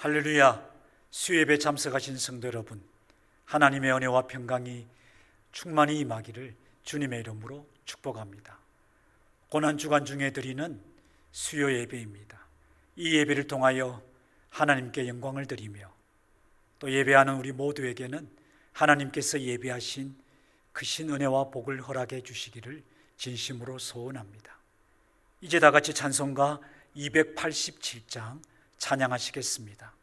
할렐루야. 수요예배 참석하신 성도 여러분, 하나님의 은혜와 평강이 충만히 임하기를 주님의 이름으로 축복합니다. 고난주간 중에 드리는 수요 예배입니다. 이 예배를 통하여 하나님께 영광을 드리며 또 예배하는 우리 모두에게는 하나님께서 예배하신 크신 은혜와 복을 허락해 주시기를 진심으로 소원합니다. 이제 다 같이 찬송가 287장 찬양하시겠습니다.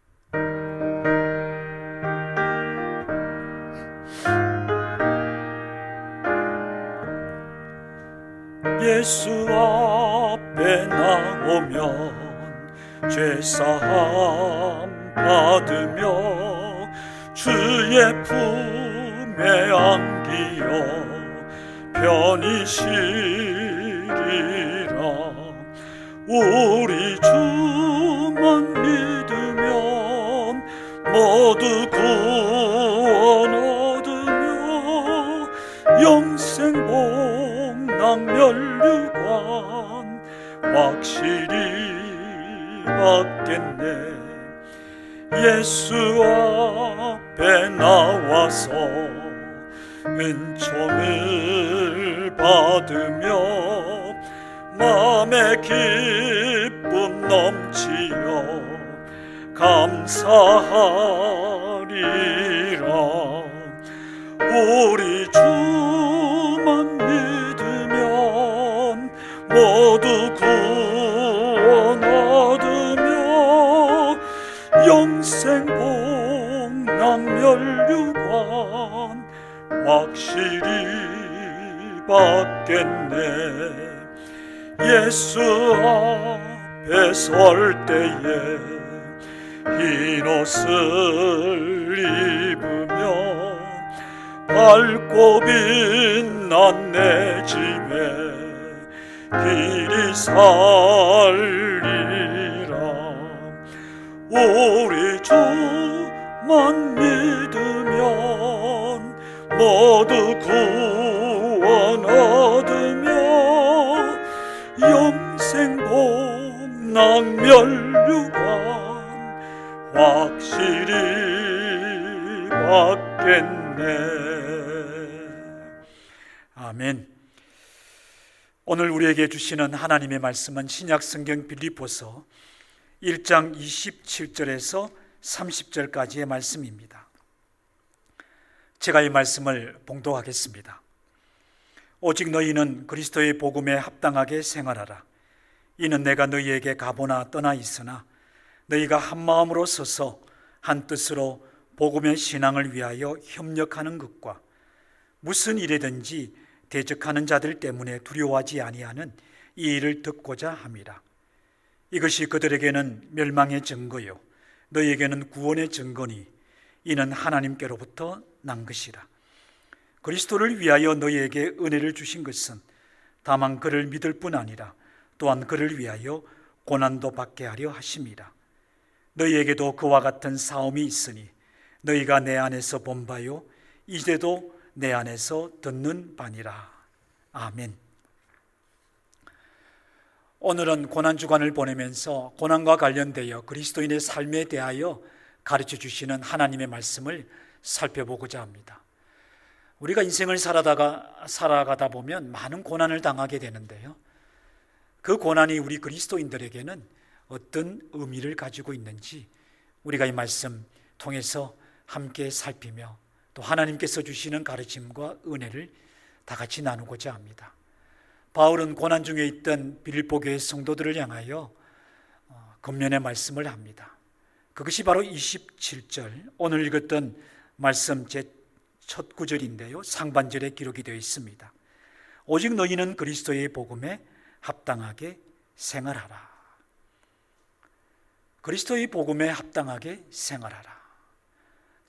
예수 앞에 나오면 죄사함 받으며 주의 품에 안기어 편히 쉬리라. 우리 주만 믿으면 모두 구원 얻으며 영생 복락면류관 확실히 받겠네. 예수 앞에 나와서 은총을 받으며 마음의 기쁨 넘치어 감사하리라. 우리 주만 믿으면 모두 구원 얻으며 영생 복락면류관 확실히 받겠네. 예수 앞에 설 때에 흰옷을 입으며 밝고 빛난 내 집에 길이 살리라. 우리 주만 믿으면 모두 구원 얻으며 영생 복락면류관 확실히 받겠네. 아멘. 오늘 우리에게 주시는 하나님의 말씀은 신약성경 빌립보서 1장 27절에서 30절까지의 말씀입니다. 제가 이 말씀을 봉독하겠습니다. 오직 너희는 그리스도의 복음에 합당하게 생활하라. 이는 내가 너희에게 가보나 떠나 있으나 너희가 한 마음으로 서서 한 뜻으로 복음의 신앙을 위하여 협력하는 것과 무슨 일이든지 대적하는 자들 때문에 두려워하지 아니하는 이 일을 듣고자 함이라. 이것이 그들에게는 멸망의 증거요 너희에게는 구원의 증거니 이는 하나님께로부터 난 것이라. 그리스도를 위하여 너희에게 은혜를 주신 것은 다만 그를 믿을 뿐 아니라 또한 그를 위하여 고난도 받게 하려 하심이라. 너희에게도 그와 같은 싸움이 있으니 너희가 내 안에서 본 바요 이제도 내 안에서 듣는 바니라. 아멘. 오늘은 고난주간을 보내면서 고난과 관련되어 그리스도인의 삶에 대하여 가르쳐 주시는 하나님의 말씀을 살펴보고자 합니다. 우리가 인생을 살아가다 보면 많은 고난을 당하게 되는데요, 그 고난이 우리 그리스도인들에게는 어떤 의미를 가지고 있는지 우리가 이 말씀 통해서 함께 살피며 또 하나님께서 주시는 가르침과 은혜를 다 같이 나누고자 합니다. 바울은 고난 중에 있던 빌립보 교회 성도들을 향하여 권면의 말씀을 합니다. 그것이 바로 27절, 오늘 읽었던 말씀 제 첫 구절인데요, 상반절에 기록이 되어 있습니다. 오직 너희는 그리스도의 복음에 합당하게 생활하라. 그리스도의 복음에 합당하게 생활하라.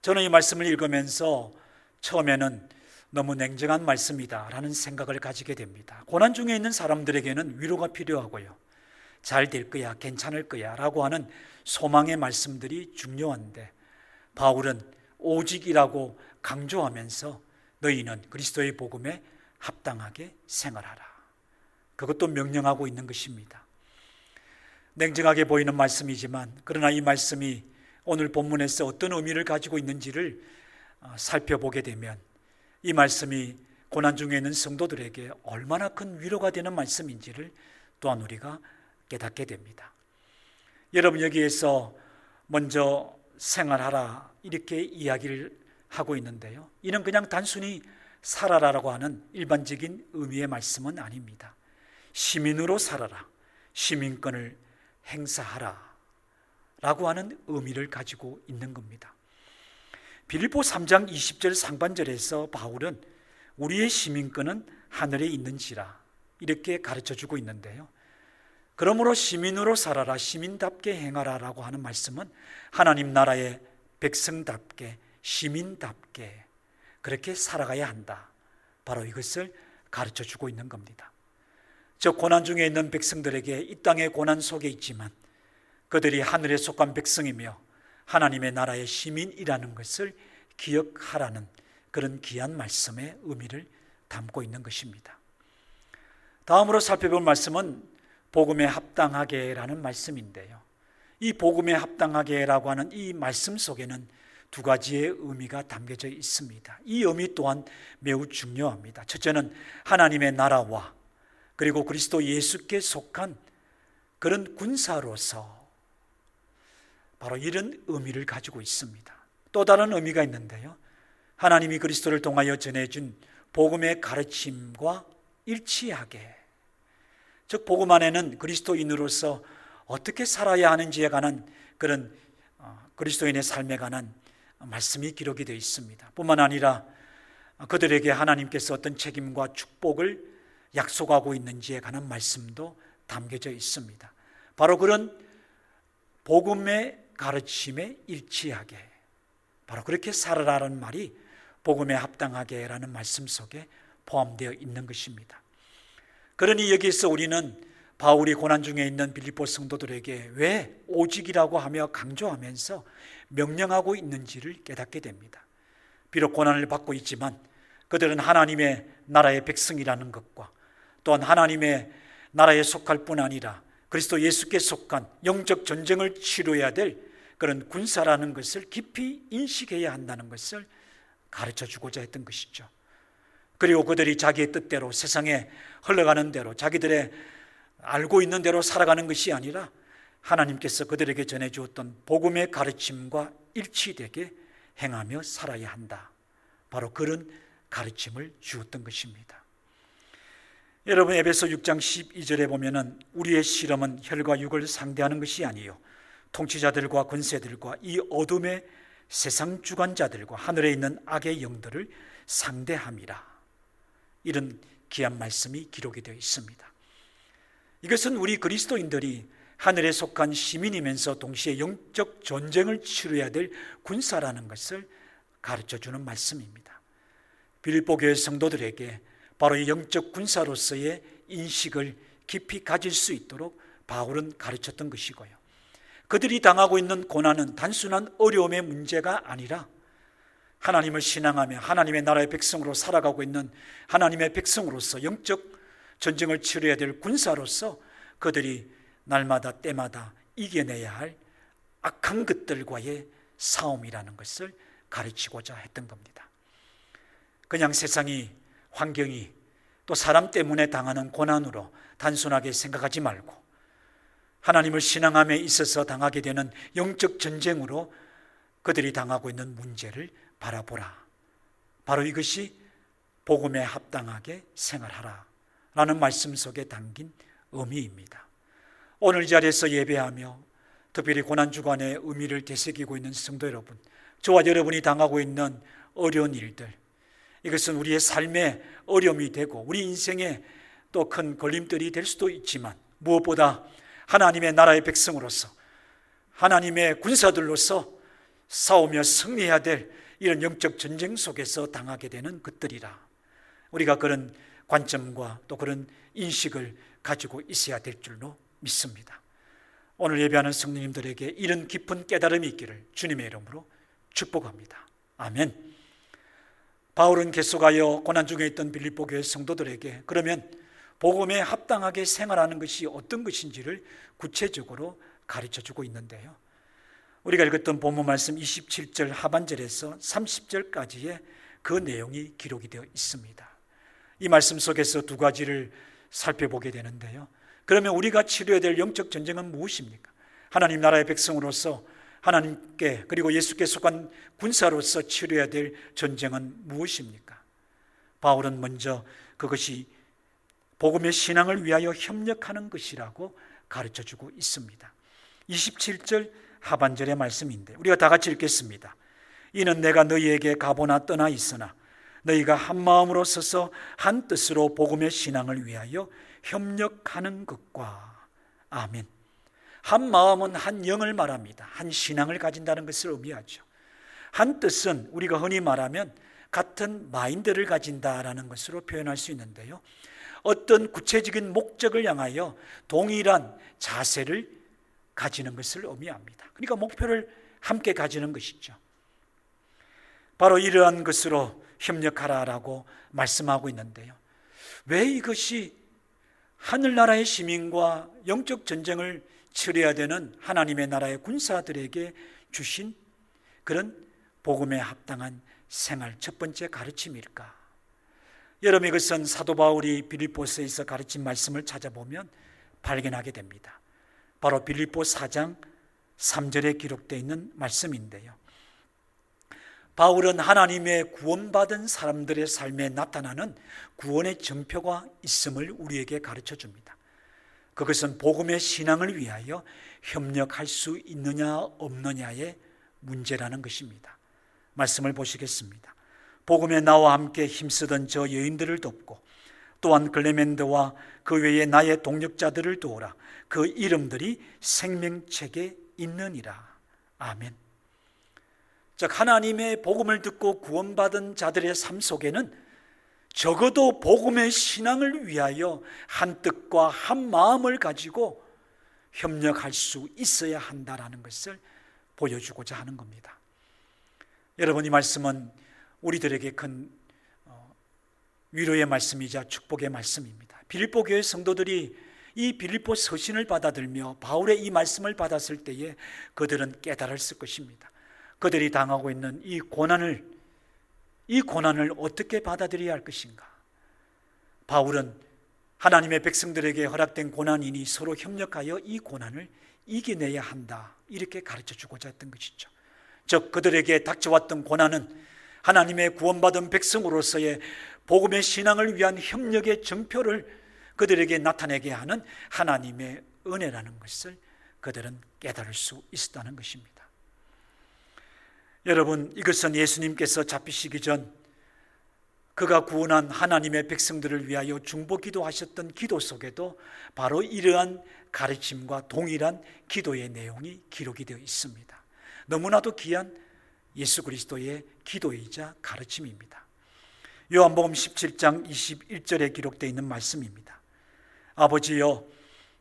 저는 이 말씀을 읽으면서 처음에는 너무 냉정한 말씀이다 라는 생각을 가지게 됩니다. 고난 중에 있는 사람들에게는 위로가 필요하고요, 잘 될 거야, 괜찮을 거야 라고 하는 소망의 말씀들이 중요한데, 바울은 오직이라고 강조하면서 너희는 그리스도의 복음에 합당하게 생활하라, 그것도 명령하고 있는 것입니다. 냉정하게 보이는 말씀이지만 그러나 이 말씀이 오늘 본문에서 어떤 의미를 가지고 있는지를 살펴보게 되면 이 말씀이 고난 중에 있는 성도들에게 얼마나 큰 위로가 되는 말씀인지를 또한 우리가 깨닫게 됩니다. 여러분, 여기에서 먼저 생활하라 이렇게 이야기를 하고 있는데요, 이는 그냥 단순히 살아라라고 하는 일반적인 의미의 말씀은 아닙니다. 시민으로 살아라, 시민권을 행사하라 라고 하는 의미를 가지고 있는 겁니다. 빌립보 3장 20절 상반절에서 바울은 우리의 시민권은 하늘에 있는지라 이렇게 가르쳐주고 있는데요, 그러므로 시민으로 살아라, 시민답게 행하라 라고 하는 말씀은 하나님 나라의 백성답게, 시민답게 그렇게 살아가야 한다, 바로 이것을 가르쳐주고 있는 겁니다. 저 고난 중에 있는 백성들에게 이 땅의 고난 속에 있지만 그들이 하늘에 속한 백성이며 하나님의 나라의 시민이라는 것을 기억하라는 그런 귀한 말씀의 의미를 담고 있는 것입니다. 다음으로 살펴볼 말씀은 복음에 합당하게라는 말씀인데요, 이 복음에 합당하게라고 하는 이 말씀 속에는 두 가지의 의미가 담겨져 있습니다. 이 의미 또한 매우 중요합니다. 첫째는 하나님의 나라와 그리고 그리스도 예수께 속한 그런 군사로서 바로 이런 의미를 가지고 있습니다. 또 다른 의미가 있는데요, 하나님이 그리스도를 통하여 전해준 복음의 가르침과 일치하게, 즉 복음 안에는 그리스도인으로서 어떻게 살아야 하는지에 관한 그런 그리스도인의 삶에 관한 말씀이 기록이 되어 있습니다. 뿐만 아니라 그들에게 하나님께서 어떤 책임과 축복을 약속하고 있는지에 관한 말씀도 담겨져 있습니다. 바로 그런 복음의 가르침에 일치하게, 바로 그렇게 살아라는 말이 복음에 합당하게라는 말씀 속에 포함되어 있는 것입니다. 그러니 여기서 우리는 바울이 고난 중에 있는 빌립보 성도들에게 왜 오직이라고 하며 강조하면서 명령하고 있는지를 깨닫게 됩니다. 비록 고난을 받고 있지만 그들은 하나님의 나라의 백성이라는 것과 또한 하나님의 나라에 속할 뿐 아니라 그리스도 예수께 속한 영적 전쟁을 치러야 될 그런 군사라는 것을 깊이 인식해야 한다는 것을 가르쳐 주고자 했던 것이죠. 그리고 그들이 자기의 뜻대로 세상에 흘러가는 대로 자기들의 알고 있는 대로 살아가는 것이 아니라 하나님께서 그들에게 전해주었던 복음의 가르침과 일치되게 행하며 살아야 한다, 바로 그런 가르침을 주었던 것입니다. 여러분, 에베소 6장 12절에 보면은 우리의 실험은 혈과 육을 상대하는 것이 아니요 통치자들과 권세들과 이 어둠의 세상 주관자들과 하늘에 있는 악의 영들을 상대함이라, 이런 귀한 말씀이 기록이 되어 있습니다. 이것은 우리 그리스도인들이 하늘에 속한 시민이면서 동시에 영적 전쟁을 치러야 될 군사라는 것을 가르쳐주는 말씀입니다. 빌립보 교회 성도들에게 바로 이 영적 군사로서의 인식을 깊이 가질 수 있도록 바울은 가르쳤던 것이고요, 그들이 당하고 있는 고난은 단순한 어려움의 문제가 아니라 하나님을 신앙하며 하나님의 나라의 백성으로 살아가고 있는 하나님의 백성으로서 영적 전쟁을 치러야 될 군사로서 그들이 날마다 때마다 이겨내야 할 악한 것들과의 싸움이라는 것을 가르치고자 했던 겁니다. 그냥 세상이, 환경이 또 사람 때문에 당하는 고난으로 단순하게 생각하지 말고 하나님을 신앙함에 있어서 당하게 되는 영적 전쟁으로 그들이 당하고 있는 문제를 바라보라, 바로 이것이 복음에 합당하게 생활하라 라는 말씀 속에 담긴 의미입니다. 오늘 이 자리에서 예배하며 특별히 고난주간의 의미를 되새기고 있는 성도 여러분, 저와 여러분이 당하고 있는 어려운 일들, 이것은 우리의 삶의 어려움이 되고 우리 인생의 또 큰 걸림돌이 될 수도 있지만 무엇보다 하나님의 나라의 백성으로서 하나님의 군사들로서 싸우며 승리해야 될 이런 영적 전쟁 속에서 당하게 되는 것들이라, 우리가 그런 관점과 또 그런 인식을 가지고 있어야 될 줄로 믿습니다. 오늘 예배하는 성도님들에게 이런 깊은 깨달음이 있기를 주님의 이름으로 축복합니다. 아멘. 바울은 계속하여 고난 중에 있던 빌립보 교회 성도들에게 그러면 복음에 합당하게 생활하는 것이 어떤 것인지를 구체적으로 가르쳐주고 있는데요, 우리가 읽었던 본문 말씀 27절 하반절에서 30절까지의 그 내용이 기록이 되어 있습니다. 이 말씀 속에서 두 가지를 살펴보게 되는데요. 그러면 우리가 치료해야 될 영적 전쟁은 무엇입니까? 하나님 나라의 백성으로서 하나님께 그리고 예수께 속한 군사로서 치료해야 될 전쟁은 무엇입니까? 바울은 먼저 그것이 복음의 신앙을 위하여 협력하는 것이라고 가르쳐주고 있습니다. 27절 하반절의 말씀인데 우리가 다 같이 읽겠습니다. 이는 내가 너희에게 가보나 떠나 있으나 너희가 한 마음으로 서서 한 뜻으로 복음의 신앙을 위하여 협력하는 것과 아멘. 한 마음은 한 영을 말합니다. 한 신앙을 가진다는 것을 의미하죠. 한 뜻은 우리가 흔히 말하면 같은 마인드를 가진다라는 것으로 표현할 수 있는데요. 어떤 구체적인 목적을 향하여 동일한 자세를 가지는 것을 의미합니다. 그러니까 목표를 함께 가지는 것이죠. 바로 이러한 것으로 협력하라라고 말씀하고 있는데요. 왜 이것이 하늘나라의 시민과 영적 전쟁을 치러야 되는 하나님의 나라의 군사들에게 주신 그런 복음에 합당한 생활 첫 번째 가르침일까? 여러분, 이것은 사도 바울이 빌립보서에서 가르친 말씀을 찾아보면 발견하게 됩니다. 바로 빌립보 4장 3절에 기록되어 있는 말씀인데요. 바울은 하나님의 구원받은 사람들의 삶에 나타나는 구원의 증표가 있음을 우리에게 가르쳐 줍니다. 그것은 복음의 신앙을 위하여 협력할 수 있느냐 없느냐의 문제라는 것입니다. 말씀을 보시겠습니다. 복음에 나와 함께 힘쓰던 저 여인들을 돕고 또한 클레멘드와 그 외에 나의 동력자들을 도우라. 그 이름들이 생명책에 있느니라. 아멘. 즉 하나님의 복음을 듣고 구원받은 자들의 삶 속에는 적어도 복음의 신앙을 위하여 한 뜻과 한 마음을 가지고 협력할 수 있어야 한다라는 것을 보여주고자 하는 겁니다. 여러분, 이 말씀은 우리들에게 큰 위로의 말씀이자 축복의 말씀입니다. 빌립보 교회 성도들이 이 빌립보 서신을 받아들며 바울의 이 말씀을 받았을 때에 그들은 깨달았을 것입니다. 그들이 당하고 있는 이 고난을 어떻게 받아들여야 할 것인가? 바울은 하나님의 백성들에게 허락된 고난이니 서로 협력하여 이 고난을 이겨내야 한다, 이렇게 가르쳐 주고자 했던 것이죠. 즉 그들에게 닥쳐왔던 고난은 하나님의 구원받은 백성으로서의 복음의 신앙을 위한 협력의 증표를 그들에게 나타내게 하는 하나님의 은혜라는 것을 그들은 깨달을 수 있었다는 것입니다. 여러분, 이것은 예수님께서 잡히시기 전 그가 구원한 하나님의 백성들을 위하여 중보기도 하셨던 기도 속에도 바로 이러한 가르침과 동일한 기도의 내용이 기록이 되어 있습니다. 너무나도 귀한 예수 그리스도의 기도이자 가르침입니다. 요한복음 17장 21절에 기록되어 있는 말씀입니다. 아버지여,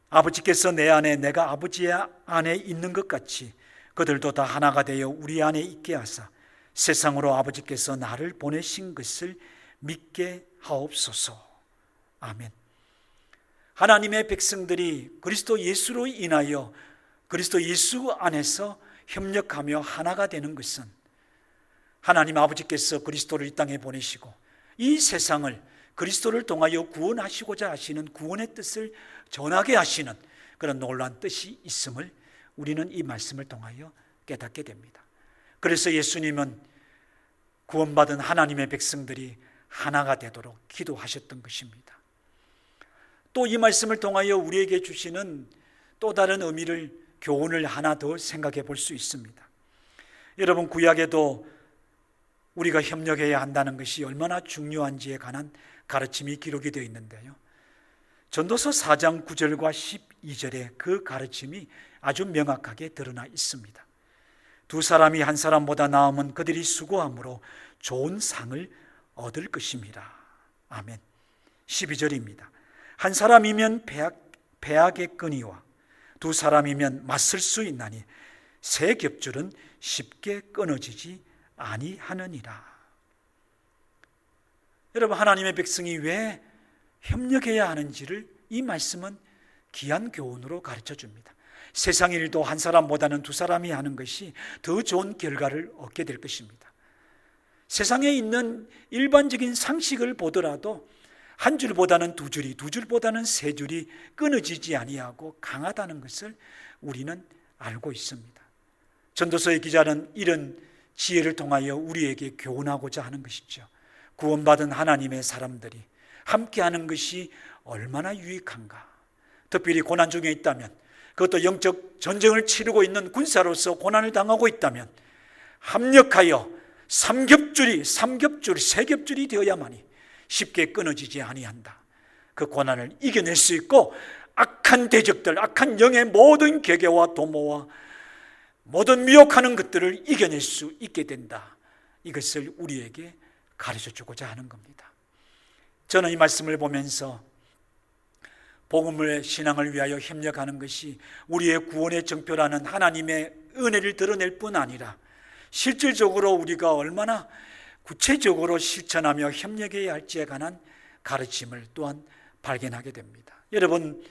아버지께서 내 안에 내가 아버지 안에 있는 것 같이 그들도 다 하나가 되어 우리 안에 있게 하사 세상으로 아버지께서 나를 보내신 것을 믿게 하옵소서. 아멘. 하나님의 백성들이 그리스도 예수로 인하여 그리스도 예수 안에서 협력하며 하나가 되는 것은 하나님 아버지께서 그리스도를 이 땅에 보내시고 이 세상을 그리스도를 통하여 구원하시고자 하시는 구원의 뜻을 전하게 하시는 그런 놀라운 뜻이 있음을 우리는 이 말씀을 통하여 깨닫게 됩니다. 그래서 예수님은 구원받은 하나님의 백성들이 하나가 되도록 기도하셨던 것입니다. 또 이 말씀을 통하여 우리에게 주시는 또 다른 의미를, 교훈을 하나 더 생각해 볼 수 있습니다. 여러분, 구약에도 우리가 협력해야 한다는 것이 얼마나 중요한지에 관한 가르침이 기록이 되어 있는데요. 전도서 4장 9절과 12절에 그 가르침이 아주 명확하게 드러나 있습니다. 두 사람이 한 사람보다 나으면 그들이 수고함으로 좋은 상을 얻을 것임이라. 아멘. 12절입니다. 한 사람이면 배악의 끈이와 두 사람이면 맞설 수 있나니 세 겹줄은 쉽게 끊어지지 아니하느니라. 여러분, 하나님의 백성이 왜 협력해야 하는지를 이 말씀은 귀한 교훈으로 가르쳐 줍니다. 세상 일도 한 사람보다는 두 사람이 하는 것이 더 좋은 결과를 얻게 될 것입니다. 세상에 있는 일반적인 상식을 보더라도 한 줄보다는 두 줄이, 두 줄보다는 세 줄이 끊어지지 아니하고 강하다는 것을 우리는 알고 있습니다. 전도서의 기자는 이런 지혜를 통하여 우리에게 교훈하고자 하는 것이죠. 구원받은 하나님의 사람들이 함께하는 것이 얼마나 유익한가. 특별히 고난 중에 있다면, 그것도 영적 전쟁을 치르고 있는 군사로서 고난을 당하고 있다면 합력하여 삼겹줄이 세겹줄이 되어야만이 쉽게 끊어지지 아니한다. 그 고난을 이겨낼 수 있고 악한 대적들, 악한 영의 모든 계계와 도모와 모든 미혹하는 것들을 이겨낼 수 있게 된다. 이것을 우리에게 가르쳐주고자 하는 겁니다. 저는 이 말씀을 보면서 복음의 신앙을 위하여 협력하는 것이 우리의 구원의 정표라는 하나님의 은혜를 드러낼 뿐 아니라 실질적으로 우리가 얼마나 구체적으로 실천하며 협력해야 할지에 관한 가르침을 또한 발견하게 됩니다. 여러분,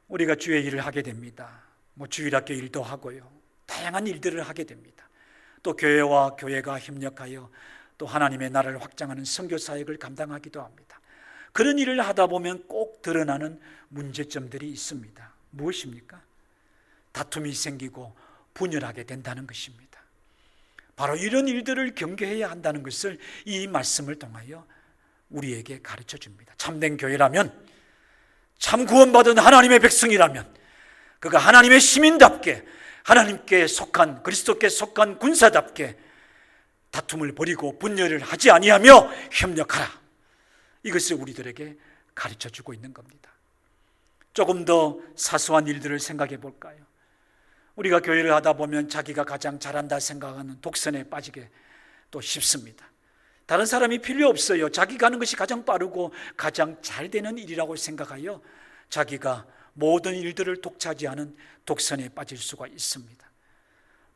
우리가 주의 일을 하게 됩니다. 주일학교 일도 하고요, 다양한 일들을 하게 됩니다. 또 교회와 교회가 협력하여 또 하나님의 나라를 확장하는 선교 사역을 감당하기도 합니다. 그런 일을 하다 보면 꼭 드러나는 문제점들이 있습니다. 무엇입니까? 다툼이 생기고 분열하게 된다는 것입니다. 바로 이런 일들을 경계해야 한다는 것을 이 말씀을 통하여 우리에게 가르쳐 줍니다. 참된 교회라면, 참 구원받은 하나님의 백성이라면, 그가 하나님의 시민답게, 하나님께 속한, 그리스도께 속한 군사답게 다툼을 버리고 분열을 하지 아니하며 협력하라. 이것을 우리들에게 가르쳐 주고 있는 겁니다. 조금 더 사소한 일들을 생각해 볼까요? 우리가 교회를 하다 보면 자기가 가장 잘한다 생각하는 독선에 빠지게 또 쉽습니다. 다른 사람이 필요 없어요. 자기가 하는 것이 가장 빠르고 가장 잘 되는 일이라고 생각하여 자기가 모든 일들을 독차지하는 독선에 빠질 수가 있습니다.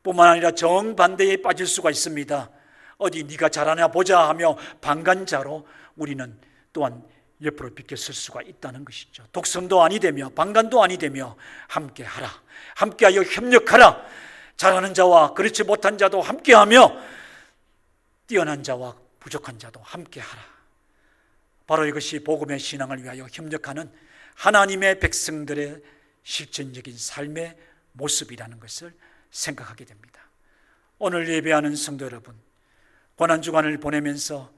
뿐만 아니라 정반대에 빠질 수가 있습니다. 어디 네가 잘하냐 보자 하며 방관자로 우리는 또한 옆으로 비껴설 수가 있다는 것이죠. 독선도 아니 되며 방관도 아니 되며 함께하라, 함께하여 협력하라. 잘하는 자와 그렇지 못한 자도 함께하며 뛰어난 자와 부족한 자도 함께하라. 바로 이것이 복음의 신앙을 위하여 협력하는 하나님의 백성들의 실천적인 삶의 모습이라는 것을 생각하게 됩니다. 오늘 예배하는 성도 여러분, 고난주간을 보내면서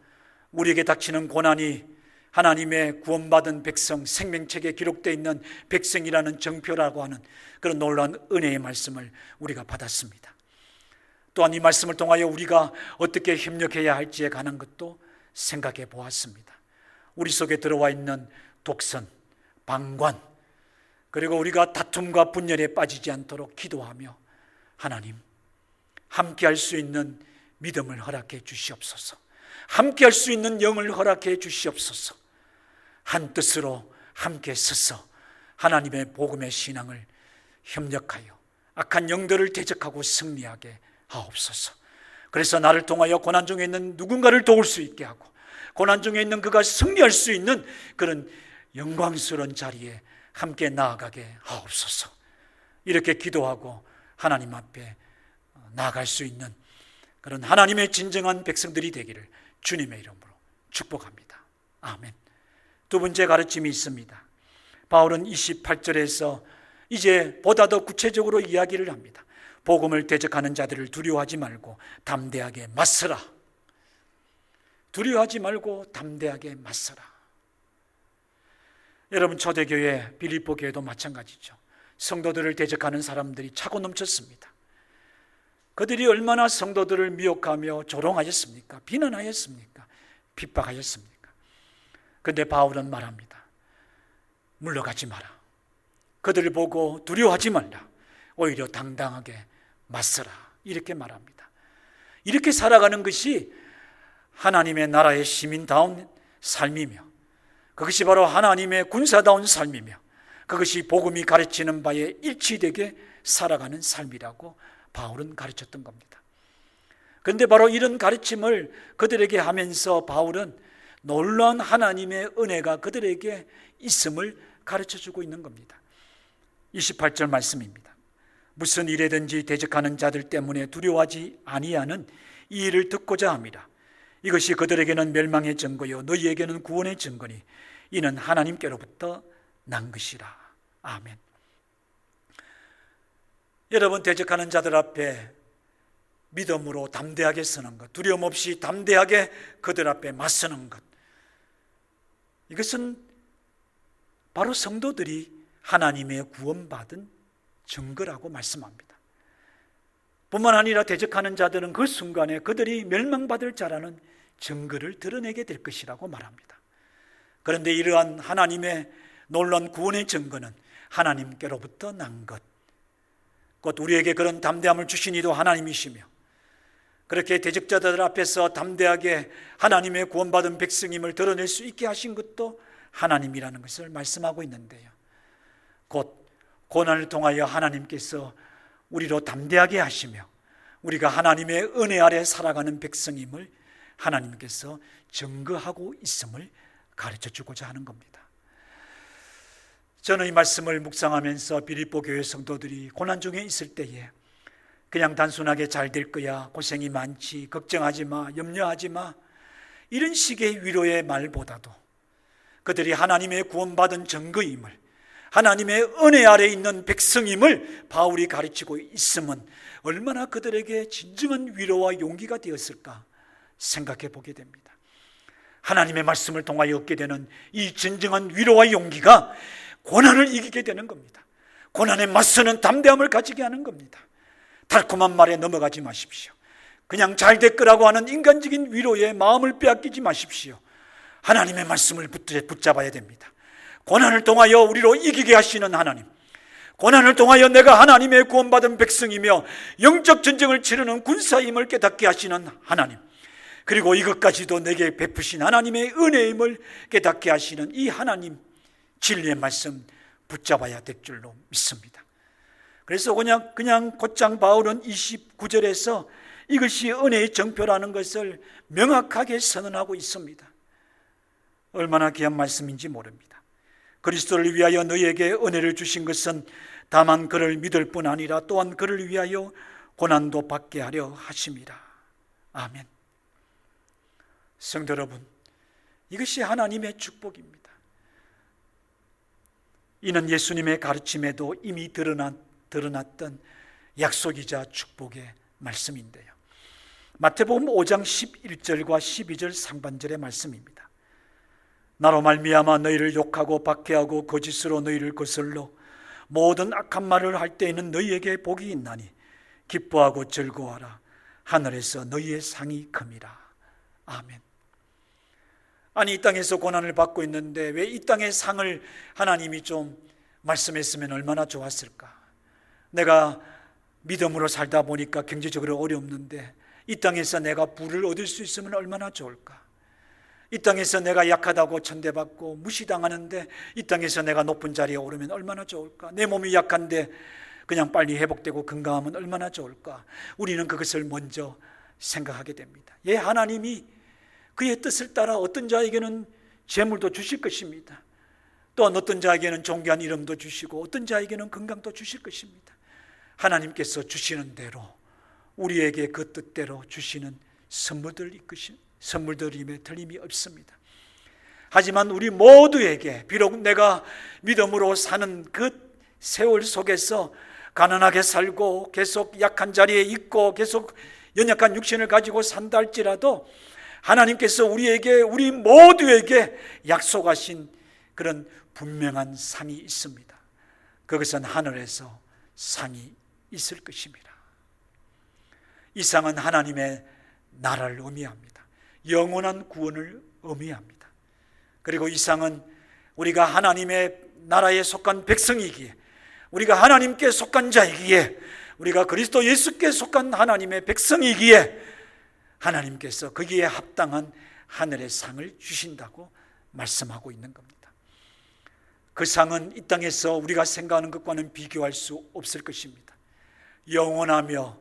우리에게 닥치는 고난이 하나님의 구원받은 백성, 생명책에 기록되어 있는 백성이라는 정표라고 하는 그런 놀라운 은혜의 말씀을 우리가 받았습니다. 또한 이 말씀을 통하여 우리가 어떻게 협력해야 할지에 관한 것도 생각해 보았습니다. 우리 속에 들어와 있는 독선, 방관, 그리고 우리가 다툼과 분열에 빠지지 않도록 기도하며 하나님, 함께할 수 있는 믿음을 허락해 주시옵소서. 함께할 수 있는 영을 허락해 주시옵소서. 한 뜻으로 함께 서서 하나님의 복음의 신앙을 협력하여 악한 영들을 대적하고 승리하게 하옵소서. 그래서 나를 통하여 고난 중에 있는 누군가를 도울 수 있게 하고 고난 중에 있는 그가 승리할 수 있는 그런 영광스러운 자리에 함께 나아가게 하옵소서. 이렇게 기도하고 하나님 앞에 나아갈 수 있는 그런 하나님의 진정한 백성들이 되기를 주님의 이름으로 축복합니다. 아멘. 두 번째 가르침이 있습니다. 바울은 28절에서 이제 보다 더 구체적으로 이야기를 합니다. 복음을 대적하는 자들을 두려워하지 말고 담대하게 맞서라. 두려워하지 말고 담대하게 맞서라. 여러분, 초대교회 빌립보 교회도 마찬가지죠. 성도들을 대적하는 사람들이 차고 넘쳤습니다. 그들이 얼마나 성도들을 미혹하며 조롱하였습니까? 비난하였습니까? 핍박하였습니까? 그런데 바울은 말합니다. 물러가지 마라. 그들을 보고 두려워하지 말라. 오히려 당당하게 맞서라. 이렇게 말합니다. 이렇게 살아가는 것이 하나님의 나라의 시민다운 삶이며 그것이 바로 하나님의 군사다운 삶이며 그것이 복음이 가르치는 바에 일치되게 살아가는 삶이라고 바울은 가르쳤던 겁니다. 그런데 바로 이런 가르침을 그들에게 하면서 바울은 놀라운 하나님의 은혜가 그들에게 있음을 가르쳐주고 있는 겁니다. 28절 말씀입니다. 무슨 일에든지 대적하는 자들 때문에 두려워하지 아니하는 이 일을 듣고자 합니다. 이것이 그들에게는 멸망의 증거요 너희에게는 구원의 증거니 이는 하나님께로부터 난 것이라. 아멘. 여러분, 대적하는 자들 앞에 믿음으로 담대하게 서는 것, 두려움 없이 담대하게 그들 앞에 맞서는 것, 이것은 바로 성도들이 하나님의 구원받은 증거라고 말씀합니다. 뿐만 아니라 대적하는 자들은 그 순간에 그들이 멸망받을 자라는 증거를 드러내게 될 것이라고 말합니다. 그런데 이러한 하나님의 놀라운 구원의 증거는 하나님께로부터 난 것, 곧 우리에게 그런 담대함을 주신 이도 하나님이시며, 그렇게 대적자들 앞에서 담대하게 하나님의 구원받은 백성임을 드러낼 수 있게 하신 것도 하나님이라는 것을 말씀하고 있는데요, 곧 고난을 통하여 하나님께서 우리로 담대하게 하시며 우리가 하나님의 은혜 아래 살아가는 백성임을 하나님께서 증거하고 있음을 가르쳐주고자 하는 겁니다. 저는 이 말씀을 묵상하면서 빌립보 교회 성도들이 고난 중에 있을 때에 그냥 단순하게 잘 될 거야, 고생이 많지, 걱정하지 마, 염려하지 마, 이런 식의 위로의 말보다도 그들이 하나님의 구원받은 증거임을, 하나님의 은혜 아래 있는 백성임을 바울이 가르치고 있음은 얼마나 그들에게 진정한 위로와 용기가 되었을까 생각해 보게 됩니다. 하나님의 말씀을 통하여 얻게 되는 이 진정한 위로와 용기가 고난을 이기게 되는 겁니다. 고난에 맞서는 담대함을 가지게 하는 겁니다. 달콤한 말에 넘어가지 마십시오. 그냥 잘 될 거라고 하는 인간적인 위로에 마음을 빼앗기지 마십시오. 하나님의 말씀을 붙잡아야 됩니다. 고난을 통하여 우리로 이기게 하시는 하나님, 고난을 통하여 내가 하나님의 구원받은 백성이며 영적 전쟁을 치르는 군사임을 깨닫게 하시는 하나님, 그리고 이것까지도 내게 베푸신 하나님의 은혜임을 깨닫게 하시는 이 하나님 진리의 말씀 붙잡아야 될 줄로 믿습니다. 그래서 그냥 곧장 바울은 29절에서 이것이 은혜의 정표라는 것을 명확하게 선언하고 있습니다. 얼마나 귀한 말씀인지 모릅니다. 그리스도를 위하여 너희에게 은혜를 주신 것은 다만 그를 믿을 뿐 아니라 또한 그를 위하여 고난도 받게 하려 하심이라. 아멘. 성도 여러분, 이것이 하나님의 축복입니다. 이는 예수님의 가르침에도 이미 드러났던 약속이자 축복의 말씀인데요, 마태복음 5장 11절과 12절 상반절의 말씀입니다. 나로 말미암아 너희를 욕하고 박해하고 거짓으로 너희를 거슬러 모든 악한 말을 할 때에는 너희에게 복이 있나니 기뻐하고 즐거워하라. 하늘에서 너희의 상이 큼이라. 아멘. 아니, 이 땅에서 고난을 받고 있는데 왜 이 땅의 상을 하나님이 좀 말씀했으면 얼마나 좋았을까. 내가 믿음으로 살다 보니까 경제적으로 어렵는데 이 땅에서 내가 부를 얻을 수 있으면 얼마나 좋을까. 이 땅에서 내가 약하다고 천대받고 무시당하는데 이 땅에서 내가 높은 자리에 오르면 얼마나 좋을까. 내 몸이 약한데 그냥 빨리 회복되고 건강하면 얼마나 좋을까. 우리는 그것을 먼저 생각하게 됩니다. 예, 하나님이 그의 뜻을 따라 어떤 자에게는 재물도 주실 것입니다. 또한 어떤 자에게는 존귀한 이름도 주시고 어떤 자에게는 건강도 주실 것입니다. 하나님께서 주시는 대로 우리에게 그 뜻대로 주시는 선물들임에 틀림이 없습니다. 하지만 우리 모두에게 비록 내가 믿음으로 사는 그 세월 속에서 가난하게 살고 계속 약한 자리에 있고 계속 연약한 육신을 가지고 산다 할지라도 하나님께서 우리 모두에게 약속하신 그런 분명한 상이 있습니다. 그것은 하늘에서 상이 있을 것입니다. 이 상은 하나님의 나라를 의미합니다. 영원한 구원을 의미합니다. 그리고 이 상은 우리가 하나님의 나라에 속한 백성이기에, 우리가 하나님께 속한 자이기에, 우리가 그리스도 예수께 속한 하나님의 백성이기에 하나님께서 거기에 합당한 하늘의 상을 주신다고 말씀하고 있는 겁니다. 그 상은 이 땅에서 우리가 생각하는 것과는 비교할 수 없을 것입니다. 영원하며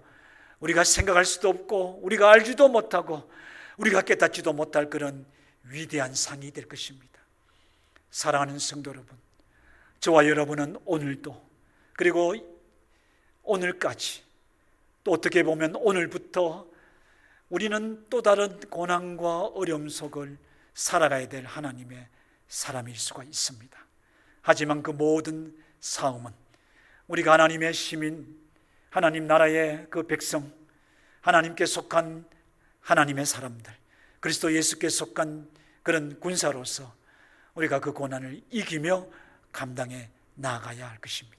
우리가 생각할 수도 없고 우리가 알지도 못하고 우리가 깨닫지도 못할 그런 위대한 상이 될 것입니다. 사랑하는 성도 여러분, 저와 여러분은 오늘도, 그리고 오늘까지, 또 어떻게 보면 오늘부터 우리는 또 다른 고난과 어려움 속을 살아가야 될 하나님의 사람일 수가 있습니다. 하지만 그 모든 싸움은 우리가 하나님의 시민, 하나님 나라의 그 백성, 하나님께 속한 하나님의 사람들, 그리스도 예수께 속한 그런 군사로서 우리가 그 고난을 이기며 감당해 나아가야 할 것입니다.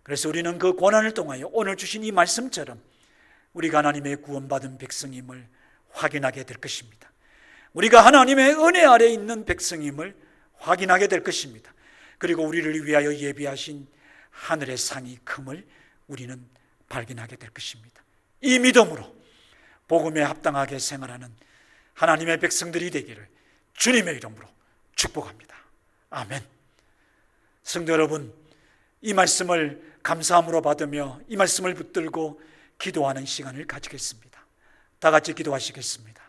그래서 우리는 그 고난을 통하여 오늘 주신 이 말씀처럼 우리가 하나님의 구원받은 백성임을 확인하게 될 것입니다. 우리가 하나님의 은혜 아래에 있는 백성임을 확인하게 될 것입니다. 그리고 우리를 위하여 예비하신 하늘의 상이 큼을 우리는 발견하게 될 것입니다. 이 믿음으로 복음에 합당하게 생활하는 하나님의 백성들이 되기를 주님의 이름으로 축복합니다. 아멘. 성도 여러분, 이 말씀을 감사함으로 받으며 이 말씀을 붙들고 기도하는 시간을 가지겠습니다. 다 같이 기도하시겠습니다.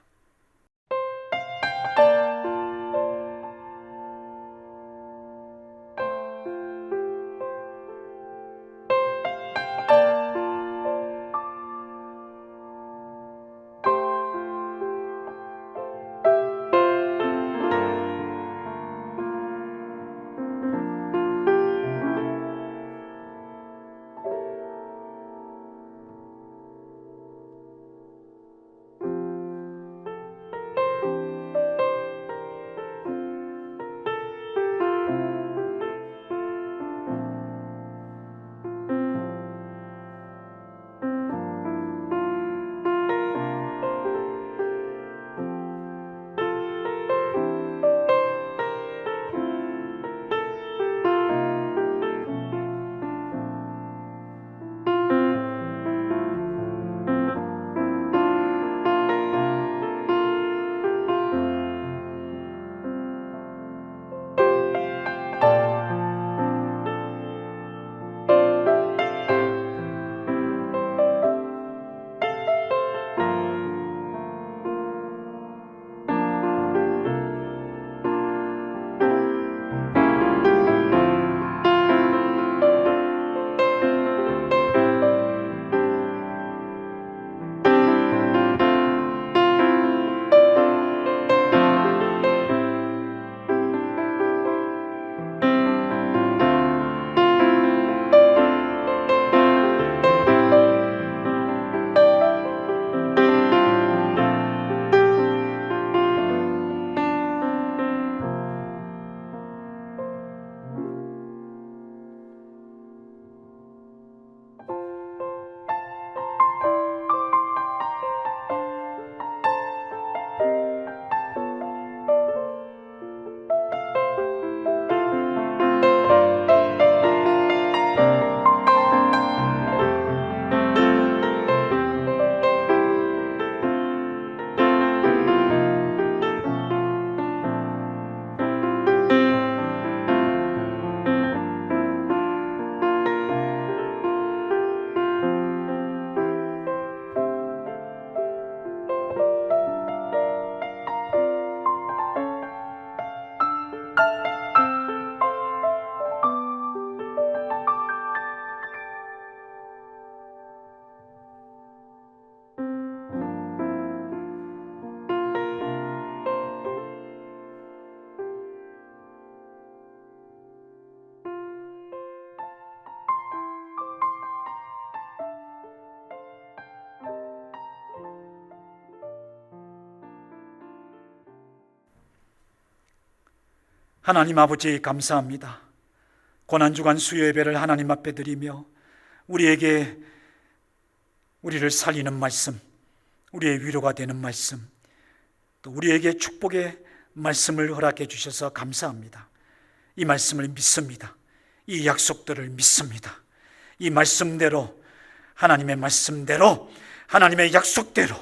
하나님 아버지 감사합니다. 고난주간 수요예배를 하나님 앞에 드리며 우리에게 우리를 살리는 말씀, 우리의 위로가 되는 말씀, 또 우리에게 축복의 말씀을 허락해 주셔서 감사합니다. 이 말씀을 믿습니다. 이 약속들을 믿습니다. 이 말씀대로, 하나님의 말씀대로, 하나님의 약속대로,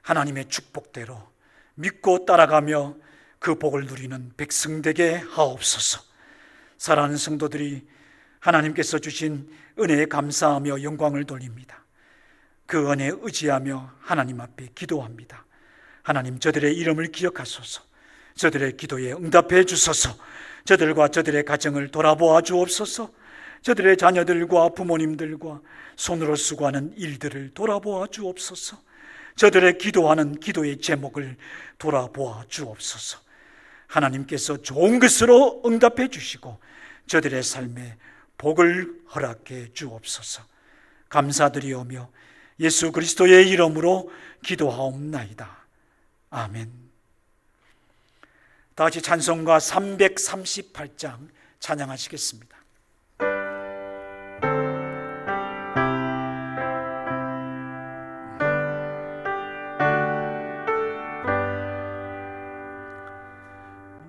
하나님의 축복대로 믿고 따라가며 그 복을 누리는 백성 되게 하옵소서. 사랑하는 성도들이 하나님께서 주신 은혜에 감사하며 영광을 돌립니다. 그 은혜에 의지하며 하나님 앞에 기도합니다. 하나님, 저들의 이름을 기억하소서. 저들의 기도에 응답해 주소서. 저들과 저들의 가정을 돌아보아 주옵소서. 저들의 자녀들과 부모님들과 손으로 수고하는 일들을 돌아보아 주옵소서. 저들의 기도하는 기도의 제목을 돌아보아 주옵소서. 하나님께서 좋은 것으로 응답해 주시고 저들의 삶에 복을 허락해 주옵소서. 감사드리오며 예수 그리스도의 이름으로 기도하옵나이다. 아멘. 다 같이 찬송가 338장 찬양하시겠습니다.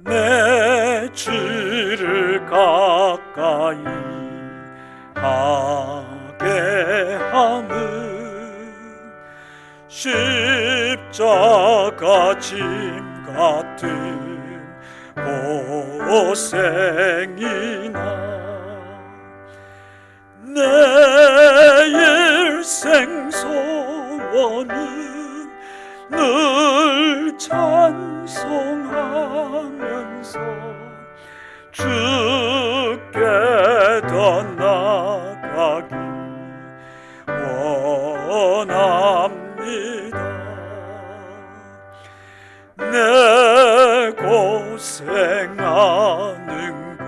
내 주를 가까이 하게 함은 십자가 짐 같은 고생이나 내 일생 소원은 늘 찬송하면서 주께 더 나아가기 원합니다. 내 고생하는 것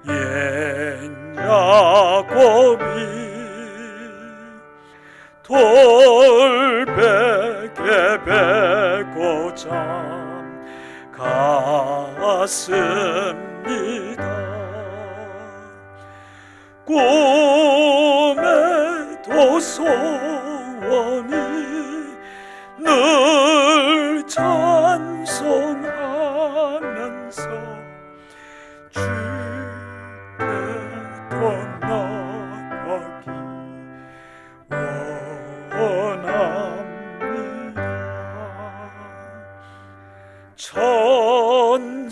옛 야곱이 돌베개 베고자 갔습니다. 꿈에도 소원이 늘 찬송하면서 주께 더 나아가기 원합니다.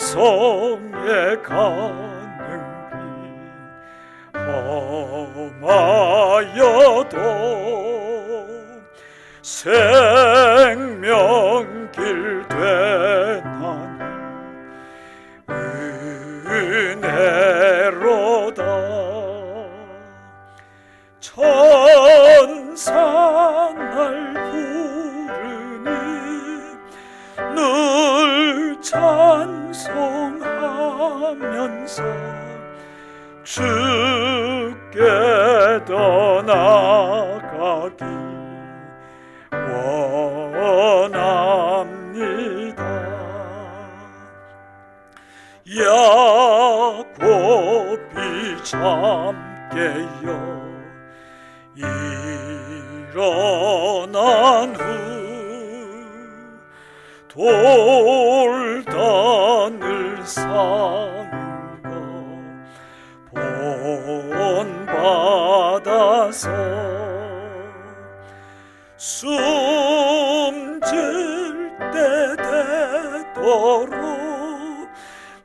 천성에 가는 길 험하여도 생명길 되나니 은혜로다. 천사 날 부르니 늘 찬송하면서 주께 더 나아가기 원합니다. 야곱이 잠깨어 일어난 후 돌단을 쌓은 것 본받아서 숨질 때 되도록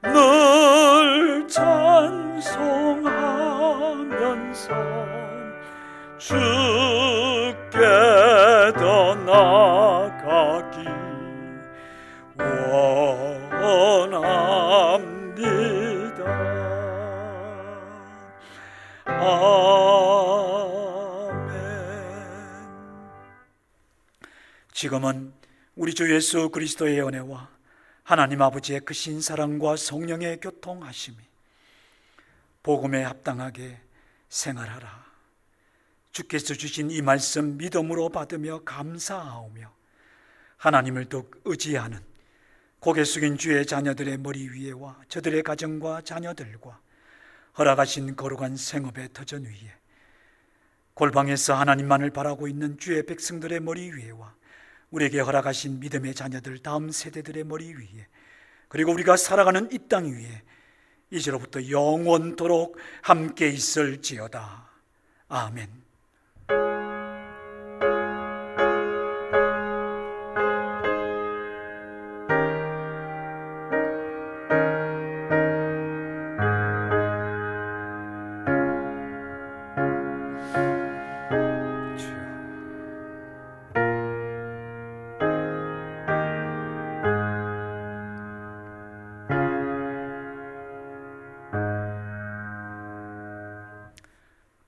늘 찬송하면서 주께 더 나아가기 원합니다. 아멘. 지금은 우리 주 예수 그리스도의 은혜와 하나님 아버지의 크신 사랑과 성령의 교통하심이 복음에 합당하게 생활하라. 주께서 주신 이 말씀 믿음으로 받으며 감사하오며 하나님을 더욱 의지하는 고개 숙인 주의 자녀들의 머리 위에와 저들의 가정과 자녀들과 허락하신 거룩한 생업의 터전 위에 골방에서 하나님만을 바라고 있는 주의 백성들의 머리 위에와 우리에게 허락하신 믿음의 자녀들 다음 세대들의 머리 위에 그리고 우리가 살아가는 이 땅 위에 이제로부터 영원토록 함께 있을지어다. 아멘.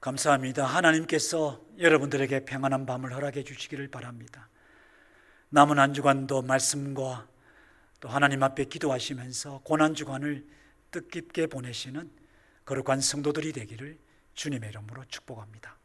감사합니다. 하나님께서 여러분들에게 평안한 밤을 허락해 주시기를 바랍니다. 남은 한 주간도 말씀과 또 하나님 앞에 기도하시면서 고난주간을 뜻깊게 보내시는 거룩한 성도들이 되기를 주님의 이름으로 축복합니다.